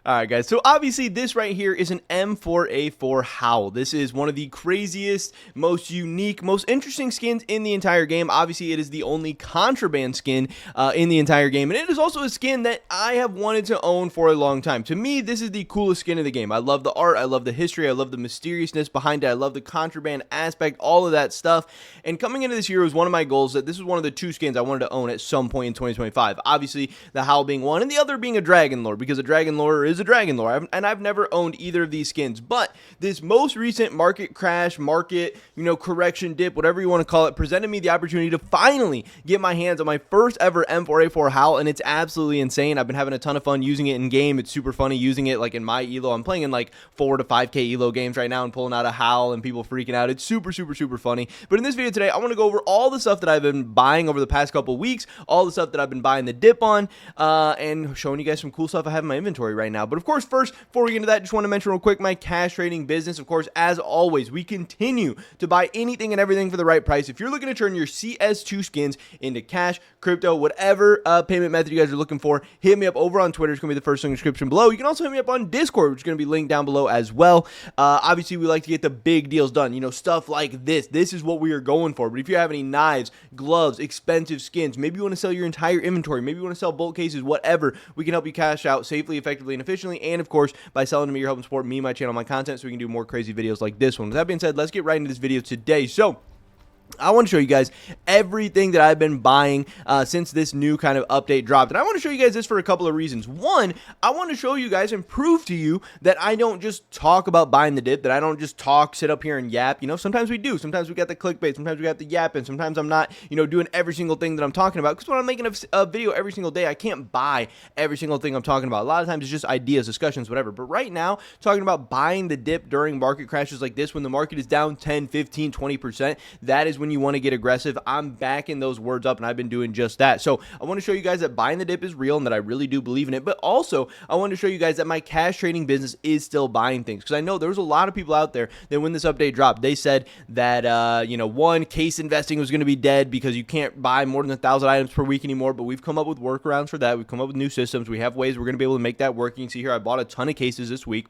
All right, guys. So obviously this right here is an M4A4 Howl. This is one of the craziest, most unique, most interesting skins in the entire game. Obviously, it is the only contraband skin in the entire game, and it is also a skin that I have wanted to own for a long time. To me, this is the coolest skin in the game. I love the art, I love the history, I love the mysteriousness behind it, I love the contraband aspect, all of that stuff. And coming into this year was one of my goals that this was one of the two skins I wanted to own at some point in 2025. Obviously, the Howl being one, and the other being a Dragon Lord, because a Dragon Lord is a Dragon Lord, and I've never owned either of these skins. But this most recent market crash, correction dip, whatever you want to call it, presented me the opportunity to finally get my hands on my first ever M4A4 Howl, and it's absolutely insane. I've been having a ton of fun using it in game. It's super funny using it like in my elo. I'm playing in like 4 to 5k elo games right now and pulling out a Howl and people freaking out. It's super funny. But in this video today, I want to go over all the stuff that I've been buying over the past couple weeks, all the stuff that I've been buying the dip on, and showing you guys some cool stuff I have in my inventory right now. But of course, first, before we get into that, just want to mention real quick my cash trading business. Of course, as always, we continue to buy anything and everything for the right price. If you're looking to turn your CS2 skins into cash, crypto, whatever payment method you guys are looking for, hit me up over on Twitter. It's going to be the first link in the description below. You can also hit me up on Discord, which is going to be linked down below as well. Obviously, we like to get the big deals done. You know, stuff like this. This is what we are going for. But if you have any knives, gloves, expensive skins, maybe you want to sell your entire inventory, maybe you want to sell bulk cases, whatever, we can help you cash out safely, effectively, and efficiently. And of course, by selling to me, you're helping support me, my channel, my content, so we can do more crazy videos like this one. With that being said, let's get right into this video today. So I want to show you guys everything that I've been buying since this new kind of update dropped. And I want to show you guys this for a couple of reasons. One, I want to show you guys and prove to you that I don't just talk about buying the dip, that I don't just sit up here and yap. You know, sometimes we do. Sometimes we got the clickbait. Sometimes we got the yapping. Sometimes I'm not, doing every single thing that I'm talking about. Because when I'm making a video every single day, I can't buy every single thing I'm talking about. A lot of times it's just ideas, discussions, whatever. But right now, talking about buying the dip during market crashes like this, when the market is down 10, 15, 20%, that is when you want to get aggressive. I'm backing those words up, and I've been doing just that. So I want to show you guys that buying the dip is real and that I really do believe in it. But also, I want to show you guys that my cash trading business is still buying things, because I know there's a lot of people out there that when this update dropped, they said that one, case investing was going to be dead because you can't buy more than 1,000 items per week anymore. But we've come up with workarounds for that. We've come up with new systems. We have ways we're going to be able to make that work. You can see here I bought a ton of cases this week.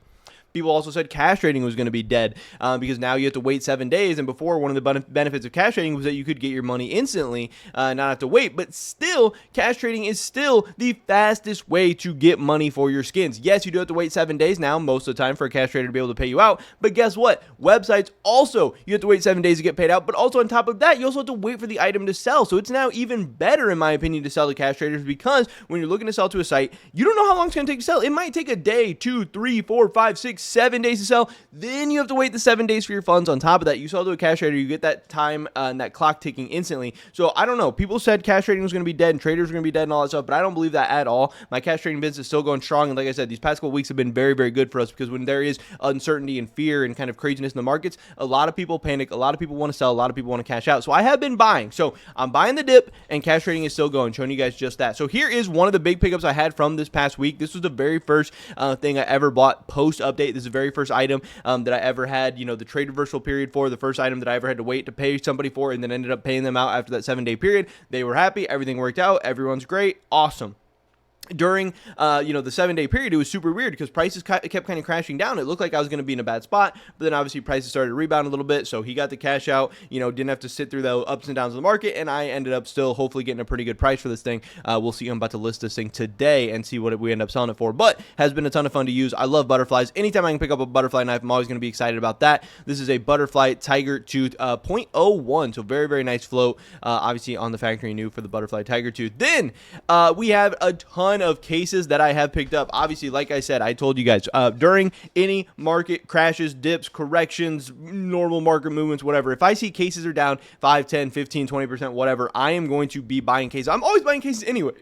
People also said cash trading was going to be dead because now you have to wait 7 days. And before, one of the benefits of cash trading was that you could get your money instantly, not have to wait. But still, cash trading is still the fastest way to get money for your skins. Yes, you do have to wait 7 days now, most of the time, for a cash trader to be able to pay you out. But guess what? Websites also, you have to wait 7 days to get paid out. But also on top of that, you also have to wait for the item to sell. So it's now even better, in my opinion, to sell to cash traders, because when you're looking to sell to a site, you don't know how long it's going to take to sell. It might take a day, 2, 3, 4, 5, 6, 7 days to sell. Then you have to wait the 7 days for your funds. On top of that, you sell to a cash trader, you get that time and that clock ticking instantly. So I don't know. People said cash trading was going to be dead and traders were going to be dead and all that stuff, but I don't believe that at all. My cash trading business is still going strong. And like I said, these past couple weeks have been very, very good for us, because when there is uncertainty and fear and kind of craziness in the markets, a lot of people panic. A lot of people want to sell. A lot of people want to cash out. So I have been buying. So I'm buying the dip, and cash trading is still going, showing you guys just that. So here is one of the big pickups I had from this past week. This was the very first thing I ever bought post update. This is the very first item that I ever had, the trade reversal period for, the first item that I ever had to wait to pay somebody for, and then ended up paying them out after that 7-day period. They were happy. Everything worked out. Everyone's great. Awesome. During, the 7-day period, it was super weird because prices kept kind of crashing down. It looked like I was going to be in a bad spot, but then obviously prices started to rebound a little bit. So he got the cash out, didn't have to sit through the ups and downs of the market. And I ended up still hopefully getting a pretty good price for this thing. We'll see. I'm about to list this thing today and see what we end up selling it for, but has been a ton of fun to use. I love butterflies. Anytime I can pick up a butterfly knife, I'm always going to be excited about that. This is a butterfly tiger tooth, 0.01. So very, very nice float. Obviously on the factory new for the butterfly tiger tooth. Then, we have a ton of cases that I have picked up. Obviously, like I said, I told you guys, during any market crashes, dips, corrections, normal market movements, whatever, if I see cases are down 5, 10, 15, 20%, whatever, I am going to be buying cases. I'm always buying cases anyway.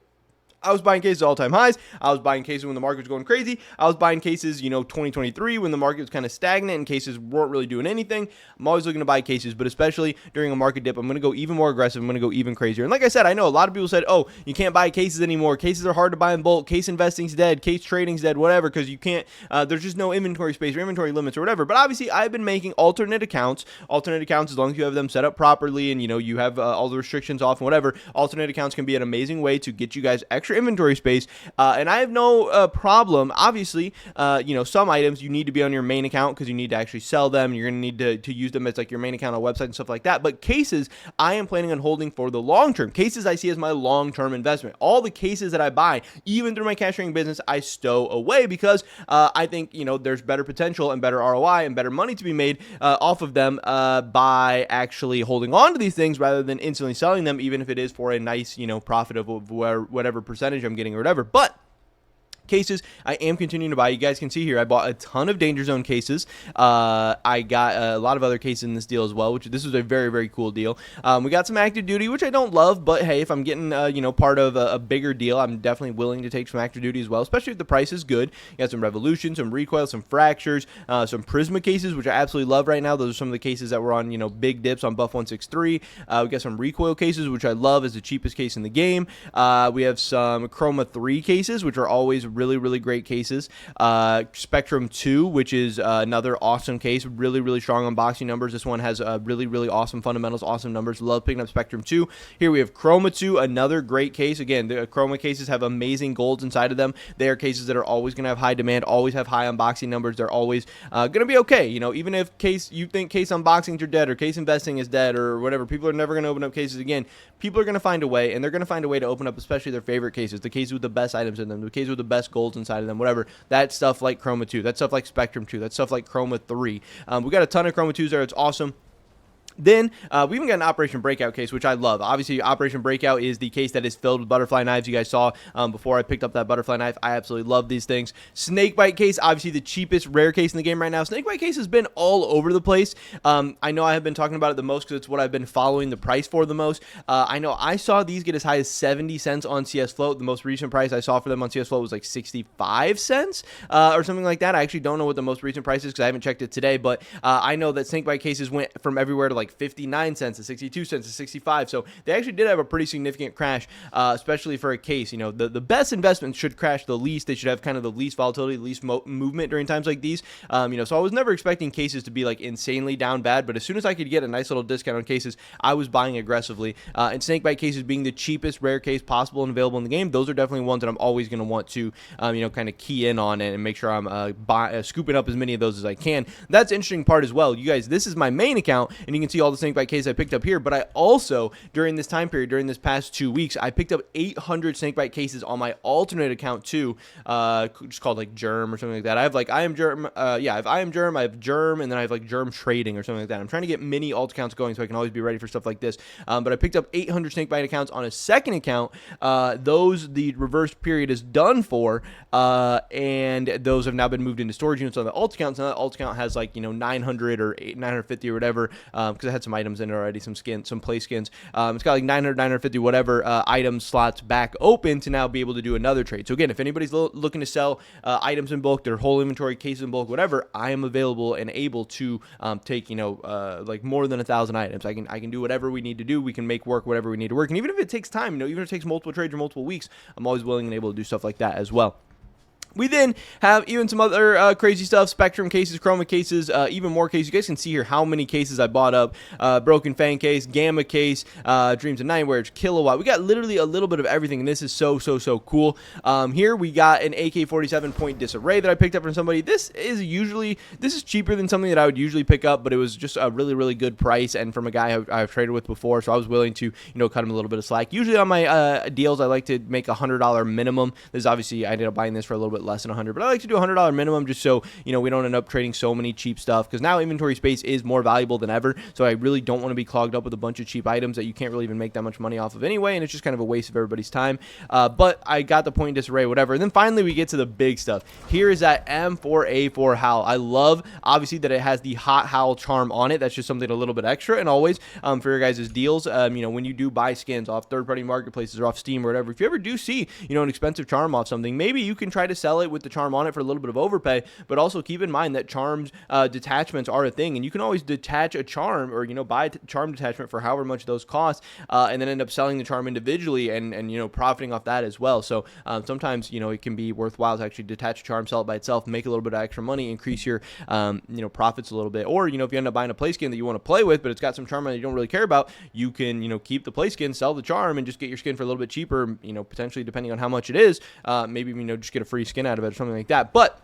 I was buying cases all-time highs. I was buying cases when the market was going crazy. I was buying cases, 2023 when the market was kind of stagnant and cases weren't really doing anything. I'm always looking to buy cases, but especially during a market dip, I'm going to go even more aggressive. I'm going to go even crazier. And like I said, I know a lot of people said, oh, you can't buy cases anymore. Cases are hard to buy in bulk. Case investing's dead. Case trading's dead, whatever, because you can't, there's just no inventory space or inventory limits or whatever. But obviously, I've been making alternate accounts. Alternate accounts, as long as you have them set up properly and, you have all the restrictions off and whatever, alternate accounts can be an amazing way to get you guys extra extra inventory space, and I have no problem. Obviously, some items you need to be on your main account because you need to actually sell them. You're going to need to use them as like your main account on a website and stuff like that. But cases, I am planning on holding for the long term. Cases I see as my long-term investment. All the cases that I buy, even through my cash trading business, I stow away because I think there's better potential and better ROI and better money to be made off of them by actually holding on to these things rather than instantly selling them, even if it is for a nice profit of whatever percentage I'm getting or whatever. But cases, I am continuing to buy. You guys can see here, I bought a ton of Danger Zone cases. I got a lot of other cases in this deal as well, which this was a very, very cool deal. We got some active duty, which I don't love, but hey, if I'm getting, part of a bigger deal, I'm definitely willing to take some active duty as well, especially if the price is good. You got some Revolution, some Recoil, some Fractures, some Prisma cases, which I absolutely love right now. Those are some of the cases that were on, big dips on Buff 163. We got some Recoil cases, which I love, is the cheapest case in the game. We have some Chroma 3 cases, which are always really, really great cases. Spectrum 2, which is another awesome case, really, really strong unboxing numbers. This one has really, really awesome fundamentals, awesome numbers. Love picking up Spectrum 2. Here we have Chroma 2, another great case. Again, the Chroma cases have amazing golds inside of them. They are cases that are always going to have high demand, always have high unboxing numbers. They're always going to be okay. Even if you think case unboxings are dead or case investing is dead or whatever, people are never going to open up cases again. People are going to find a way, and they're going to find a way to open up especially their favorite cases, the cases with the best items in them, the cases with the best golds inside of them, whatever. That stuff like Chroma 2, that stuff like Spectrum 2, that stuff like Chroma 3. We got a ton of Chroma 2s there. It's awesome. Then we even got an Operation Breakout case, which I love. Obviously, Operation Breakout is the case that is filled with butterfly knives. You guys saw before I picked up that butterfly knife. I absolutely love these things. Snakebite case, obviously the cheapest rare case in the game right now. Snakebite case has been all over the place. I know I have been talking about it the most because it's what I've been following the price for the most. I know I saw these get as high as 70 cents on CS Float. The most recent price I saw for them on CS Float was like 65 cents or something like that. I actually don't know what the most recent price is because I haven't checked it today, but I know that Snakebite cases went from everywhere to like 59 cents to 62 cents to 65. So they actually did have a pretty significant crash, especially for a case. The best investments should crash the least. They should have kind of the least volatility, the least movement during times like these. So I was never expecting cases to be like insanely down bad, but as soon as I could get a nice little discount on cases, I was buying aggressively. And Snakebite cases being the cheapest rare case possible and available in the game, those are definitely ones that I'm always going to want to, kind of key in on and make sure I'm scooping up as many of those as I can. That's the interesting part as well. You guys, this is my main account, and you can see all the Snakebite case I picked up here, but I also, during this time period, during this past 2 weeks, I picked up 800 Snakebite cases on my alternate account too, just called like Germ or something like that. I have like I am Germ, I have Germ, I have Germ, and then I have like Germ Trading or something like that. I'm trying to get many alt accounts going so I can always be ready for stuff like this. But I picked up 800 Snakebite accounts on a second account. The reverse period is done for, and those have now been moved into storage units on the alt accounts. Now that alt account has like 900 or 950 or whatever, because I had some items in it already, some play skins. It's got like 900, 950, whatever item slots back open to now be able to do another trade. So again, if anybody's looking to sell items in bulk, their whole inventory, cases in bulk, whatever, I am available and able to take like more than 1,000 items. I can do whatever we need to do. We can make work whatever we need to work, and even if it takes time, even if it takes multiple trades or multiple weeks, I'm always willing and able to do stuff like that as well. We then have even some other crazy stuff, Spectrum cases, Chroma cases, even more cases. You guys can see here how many cases I bought up. Broken Fang case, Gamma case, Dreams of Nightmare, Kilowatt. We got literally a little bit of everything, and this is so cool. Here we got an AK-47 point disarray that I picked up from somebody. This is cheaper than something that I would usually pick up, but it was just a really, really good price, and from a guy I've traded with before, so I was willing to, cut him a little bit of slack. Usually on my deals, I like to make $100 minimum. This is obviously, I ended up buying this for a little bit less than 100, but I like to do a $100 minimum just so we don't end up trading so many cheap stuff, because now inventory space is more valuable than ever, so I really don't want to be clogged up with a bunch of cheap items that you can't really even make that much money off of anyway, and it's just kind of a waste of everybody's time. But I got the point disarray, whatever. And then finally we get to the big stuff. Here is that M4A4 Howl. I love obviously that it has the hot Howl charm on it. That's just something a little bit extra, and always for your guys' deals, when you do buy skins off third-party marketplaces or off Steam or whatever, if you ever do see an expensive charm off something, maybe you can try to sell sell it with the charm on it for a little bit of overpay, but also keep in mind that charms detachments are a thing, and you can always detach a charm or, buy a charm detachment for however much those cost, and then end up selling the charm individually and profiting off that as well. So sometimes, it can be worthwhile to actually detach a charm, sell it by itself, make a little bit of extra money, increase your, profits a little bit. Or, if you end up buying a play skin that you want to play with, but it's got some charm that you don't really care about, you can, keep the play skin, sell the charm, and just get your skin for a little bit cheaper, potentially depending on how much it is, maybe, just get a free skin out of it or something like that. But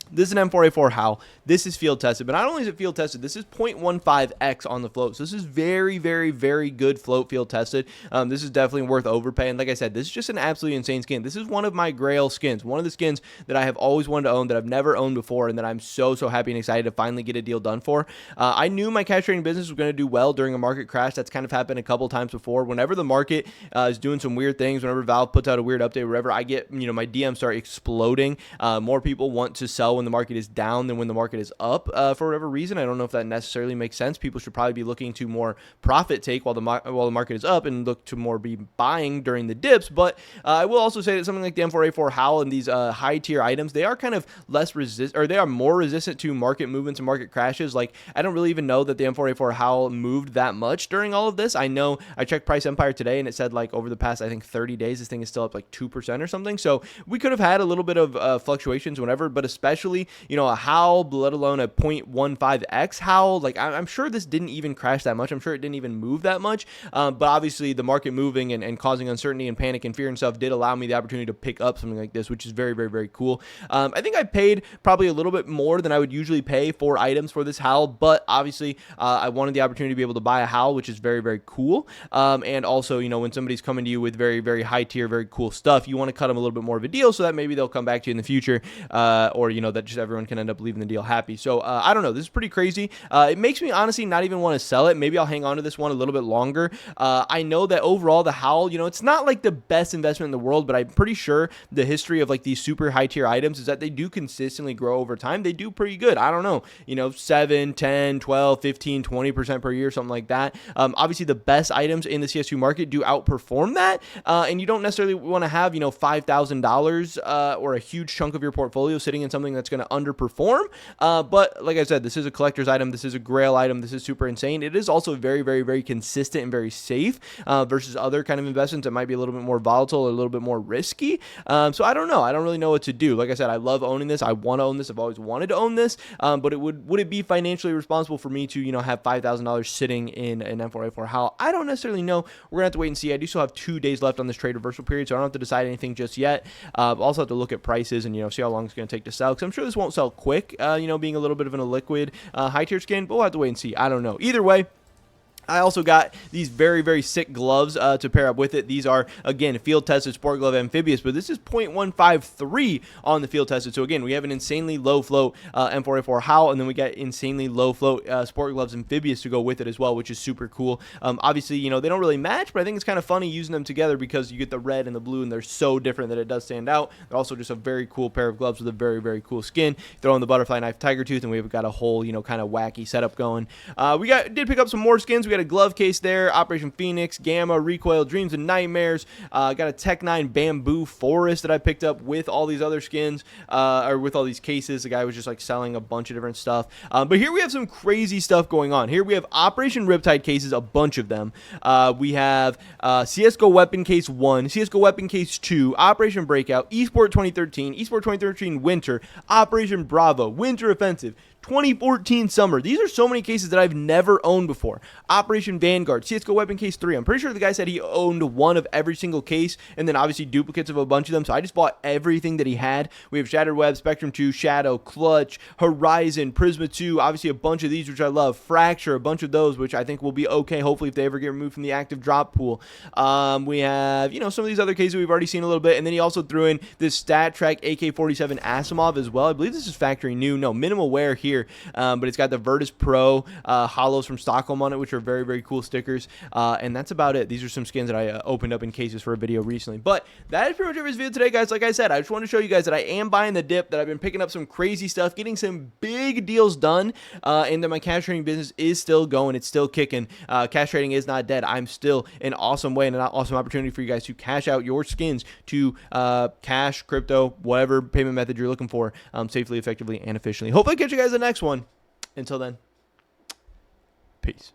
this is an M4A4 Howl. This is field tested, but not only is it field tested, this is 0.15x on the float. So this is very, very, very good float field tested. This is definitely worth overpay. And like I said, this is just an absolutely insane skin. This is one of my grail skins, one of the skins that I have always wanted to own, that I've never owned before, and that I'm so happy and excited to finally get a deal done for. I knew my cash trading business was going to do well during a market crash. That's kind of happened a couple times before. Whenever the market is doing some weird things, whenever Valve puts out a weird update, wherever I get, my DMs start exploding. More people want to sell when the market is down than when the market is up, for whatever reason. I don't know if that necessarily makes sense. People should probably be looking to more profit take while the market is up, and look to more be buying during the dips. But I will also say that something like the M4A4 Howl and these high tier items, they are kind of less resistant, or they are more resistant to market movements and market crashes. Like, I don't really even know that the M4A4 Howl moved that much during all of this. I know I checked Price Empire today, and it said like over the past, I think 30 days, this thing is still up like 2% or something. So we could have had a little bit of fluctuations whenever, but especially, a Howl, let alone a 0.15x Howl. Like, I'm sure this didn't even crash that much. I'm sure it didn't even move that much. But obviously the market moving and causing uncertainty and panic and fear and stuff did allow me the opportunity to pick up something like this, which is very, very, very cool. I think I paid probably a little bit more than I would usually pay for items for this Howl, but obviously I wanted the opportunity to be able to buy a Howl, which is very, very cool. And also, when somebody's coming to you with very, very high tier, very cool stuff, you want to cut them a little bit more of a deal so that maybe they'll come back to you in the future, or, that just everyone can end up leaving the deal happy. So I don't know. This is pretty crazy. It makes me honestly not even want to sell it. Maybe I'll hang on to this one a little bit longer. I know that overall the Howl, it's not like the best investment in the world, but I'm pretty sure the history of like these super high tier items is that they do consistently grow over time. They do pretty good. I don't know, 7, 10, 12, 15, 20% per year, something like that. Obviously the best items in the CS2 market do outperform that. And you don't necessarily want to have, $5,000 or a huge chunk of your portfolio sitting in something that's going to underperform. But like I said, this is a collector's item. This is a grail item. This is super insane. It is also very, very, very consistent and very safe versus other kind of investments that might be a little bit more volatile or a little bit more risky. So I don't know. I don't really know what to do. Like I said, I love owning this. I want to own this. I've always wanted to own this. But would it be financially responsible for me to, have $5,000 sitting in an M4A4 Howl? I don't necessarily know. We're going to have to wait and see. I do still have 2 days left on this trade reversal period, so I don't have to decide anything just yet. I'll also have to look at prices and, see how long it's going to take to sell, because I'm sure this won't sell quick, being a little bit of an illiquid high tier skin, but we'll have to wait and see. I don't know. Either way, I also got these very, very sick gloves to pair up with it. These are, again, field-tested Sport Glove Amphibious, but this is 0.153 on the field-tested. So, again, we have an insanely low-float M4A4 Howl, and then we get insanely low-float Sport Gloves Amphibious to go with it as well, which is super cool. Obviously, they don't really match, but I think it's kind of funny using them together because you get the red and the blue, and they're so different that it does stand out. They're also just a very cool pair of gloves with a very, very cool skin. Throw in the butterfly knife tiger tooth, and we've got a whole, kind of wacky setup going. We did pick up some more skins. We got a glove case there, Operation Phoenix, Gamma, Recoil, Dreams and Nightmares. Got a Tech 9 Bamboo Forest that I picked up with all these other skins, or with all these cases. The guy was just like selling a bunch of different stuff. But here we have some crazy stuff going on. Here we have Operation Riptide cases, a bunch of them. We have CSGO Weapon Case 1, CSGO Weapon Case 2, Operation Breakout, Esport 2013, Esport 2013 Winter, Operation Bravo, Winter Offensive, 2014 Summer. These are so many cases that I've never owned before. Operation Vanguard, CSGO Weapon Case 3. I'm pretty sure the guy said he owned one of every single case, and then obviously duplicates of a bunch of them, so I just bought everything that he had. We have Shattered Web, Spectrum 2, Shadow, Clutch, Horizon, Prisma 2, obviously a bunch of these, which I love. Fracture, a bunch of those, which I think will be okay, hopefully, if they ever get removed from the active drop pool. We have, some of these other cases we've already seen a little bit, and then he also threw in this Stat Track AK-47 Asimov as well. I believe this is factory new. No, minimal wear here. here, but it's got the Virtus Pro hollows from Stockholm on it, which are very, very cool stickers, and that's about it. These are some skins that I opened up in cases for a video recently, but that is pretty much it for this video today, guys. Like I said, I just want to show you guys that I am buying the dip, that I've been picking up some crazy stuff, getting some big deals done, and that my cash trading business is still going. It's still kicking. Cash trading is not dead. I'm still an awesome way and an awesome opportunity for you guys to cash out your skins to cash, crypto, whatever payment method you're looking for, safely, effectively, and efficiently. Hopefully I catch you guys in the next one. Until then, peace.